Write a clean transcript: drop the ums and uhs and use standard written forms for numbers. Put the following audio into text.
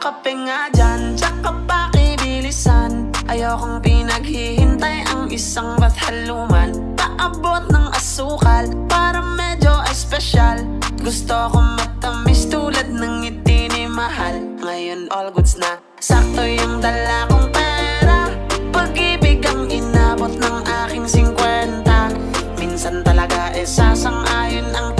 kape nga dyan, tsaka pakibilisan. Ayokong pinaghihintay ang isang bathaluman. Paabot ng asukal para medyo espesyal. Gusto ko matamis tulad ng ngiti ni mahal. Ngayon all goods na, sakto yung dala kong pera. Pag-ibig ang inabot ng aking 50. Minsan talaga sasang-ayon ang